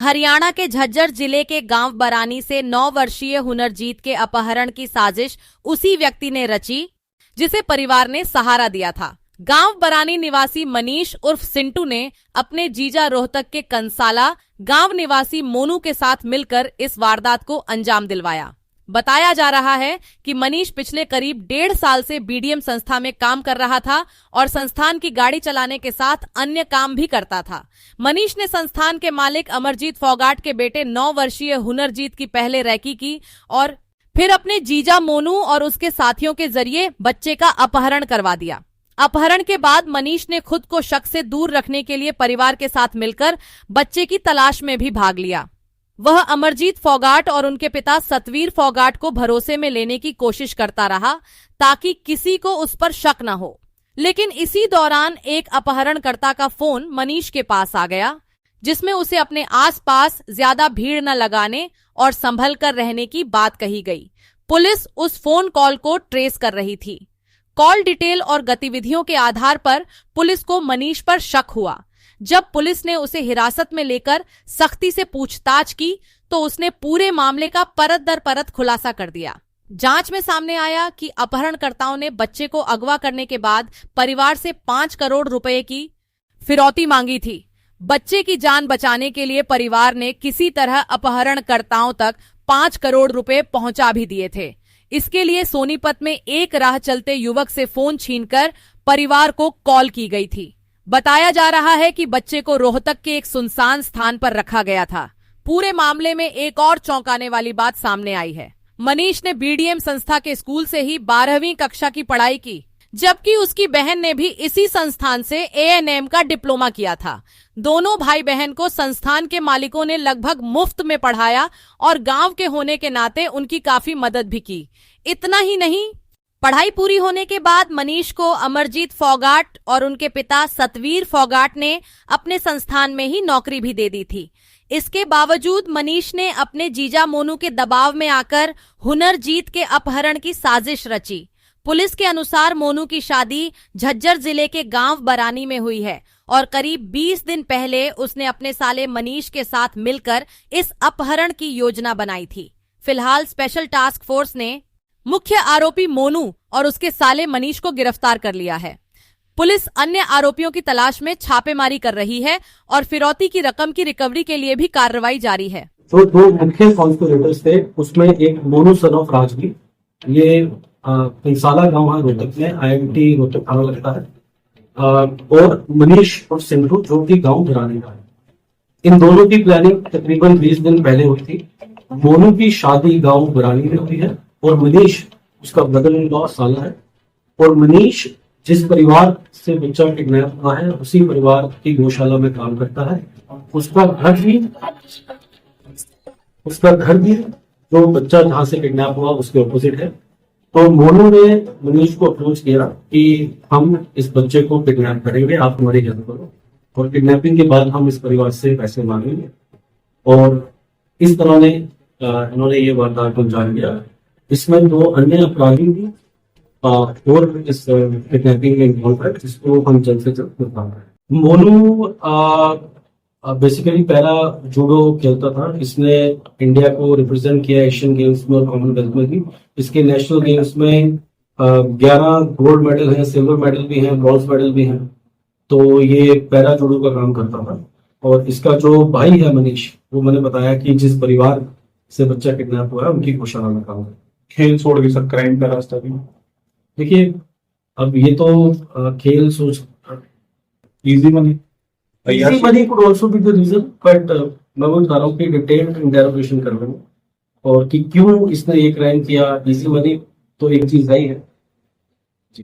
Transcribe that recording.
हरियाणा के झज्जर जिले के गांव बरानी से 9 वर्षीय हुनरजीत के अपहरण की साजिश उसी व्यक्ति ने रची जिसे परिवार ने सहारा दिया था। गांव बरानी निवासी मनीष उर्फ सिंटू ने अपने जीजा रोहतक के कंसाला गांव निवासी मोनू के साथ मिलकर इस वारदात को अंजाम दिलवाया। बताया जा रहा है कि मनीष पिछले करीब 1.5 साल से बीडीएम संस्था में काम कर रहा था और संस्थान की गाड़ी चलाने के साथ अन्य काम भी करता था। मनीष ने संस्थान के मालिक अमरजीत फोगाट के बेटे 9 वर्षीय हुनरजीत की पहले रैकी की और फिर अपने जीजा मोनू और उसके साथियों के जरिए बच्चे का अपहरण करवा दिया। अपहरण के बाद मनीष ने खुद को शक से दूर रखने के लिए परिवार के साथ मिलकर बच्चे की तलाश में भी भाग लिया। वह अमरजीत फोगाट और उनके पिता सतवीर फोगाट को भरोसे में लेने की कोशिश करता रहा ताकि किसी को उस पर शक न हो। लेकिन इसी दौरान एक अपहरणकर्ता का फोन मनीष के पास आ गया जिसमें उसे अपने आसपास ज्यादा भीड़ न लगाने और संभल कर रहने की बात कही गई। पुलिस उस फोन कॉल को ट्रेस कर रही थी। कॉल डिटेल और गतिविधियों के आधार पर पुलिस को मनीष पर शक हुआ। जब पुलिस ने उसे हिरासत में लेकर सख्ती से पूछताछ की तो उसने पूरे मामले का परत दर परत खुलासा कर दिया। जांच में सामने आया कि अपहरणकर्ताओं ने बच्चे को अगवा करने के बाद परिवार से 5 करोड़ रुपए की फिरौती मांगी थी। बच्चे की जान बचाने के लिए परिवार ने किसी तरह अपहरणकर्ताओं तक 5 करोड़ रुपए पहुंचा भी दिए थे। इसके लिए सोनीपत में एक राह चलते युवक से फोन छीनकर परिवार को कॉल की गई थी। बताया जा रहा है कि बच्चे को रोहतक के एक सुनसान स्थान पर रखा गया था। पूरे मामले में एक और चौंकाने वाली बात सामने आई है। मनीष ने बीडीएम संस्था के स्कूल से ही 12वीं कक्षा की पढ़ाई की, जबकि उसकी बहन ने भी इसी संस्थान से एएनएम का डिप्लोमा किया था। दोनों भाई बहन को संस्थान के मालिकों ने लगभग मुफ्त में पढ़ाया और गांव के होने के नाते उनकी काफी मदद भी की। इतना ही नहीं, पढ़ाई पूरी होने के बाद मनीष को अमरजीत फोगाट और उनके पिता सतवीर फोगाट ने अपने संस्थान में ही नौकरी भी दे दी थी। इसके बावजूद मनीष ने अपने जीजा मोनू के दबाव में आकर हुनरजीत के अपहरण की साजिश रची। पुलिस के अनुसार मोनू की शादी झज्जर जिले के गांव बरानी में हुई है और करीब 20 दिन पहले उसने अपने साले मनीष के साथ मिलकर इस अपहरण की योजना बनाई थी। फिलहाल स्पेशल टास्क फोर्स ने मुख्य आरोपी मोनू और उसके साले मनीष को गिरफ्तार कर लिया है। पुलिस अन्य आरोपियों की तलाश में छापेमारी कर रही है और फिरौती की रकम की रिकवरी के लिए भी कार्रवाई जारी है। तो 2 मुख्य कॉन्स्पिरेटर्स थे, उसमें एक मोनू सन ऑफ राजवी, ये कंसाला गांव है रोहतक में, आईएमटी रोहतक थाना लगता है, और मनीष और सिंधु जो कि गांव बरानी का है। इन दोनों की प्लानिंग तकरीबन 20 दिन पहले हुई थी। मोनू की शादी गांव बरानी में हुई है और मनीष उसका ब्रदर इन लॉ साला है। और मनीष जिस परिवार से बच्चा किडनैप हुआ है उसी परिवार की गौशाला में काम करता है। उसका घर भी जो बच्चा जहां से किडनैप हुआ उसके ऑपोजिट है। तो मोनू ने मनीष को अप्रोच किया कि हम इस बच्चे को किडनैप करेंगे, आप हमारी हेल्प करो, और किडनैपिंग के बाद हम इस परिवार से पैसे मांगेंगे। और इस तरह ने इन्होंने ये वारदात को अंजाम दिया। इसमें 2 अन्य अपराधी भी और इस किडनैपिंग में इन्वॉल्व है, जिसको हम जल्द से जल्द बताएंगे। मोनू बेसिकली पहला जूडो खेलता था। इसने इंडिया को रिप्रेजेंट किया एशियन गेम्स में और कॉमनवेल्थ में भी। इसके नेशनल गेम्स में 11 गोल्ड मेडल हैं, सिल्वर मेडल भी हैं, ब्रॉन्ज मेडल भी हैं। तो ये पैरा जूडो का काम करता था। और इसका जो भाई है मनीष, वो मैंने बताया कि जिस परिवार से बच्चा किडनैप हुआ है उनकी गौशाला में काम है। खेल छोड़ के सब क्राइम का रास्ता भी। देखिए, अब ये तो खेल सोच easy money could also be the reason, but मैं वो बता रहा हूँ कि डिटेल्ड इंटेरोगेशन कर रहे हैं और कि क्यों इसने ये क्राइम किया। इजी मनी तो एक चीज है ही है,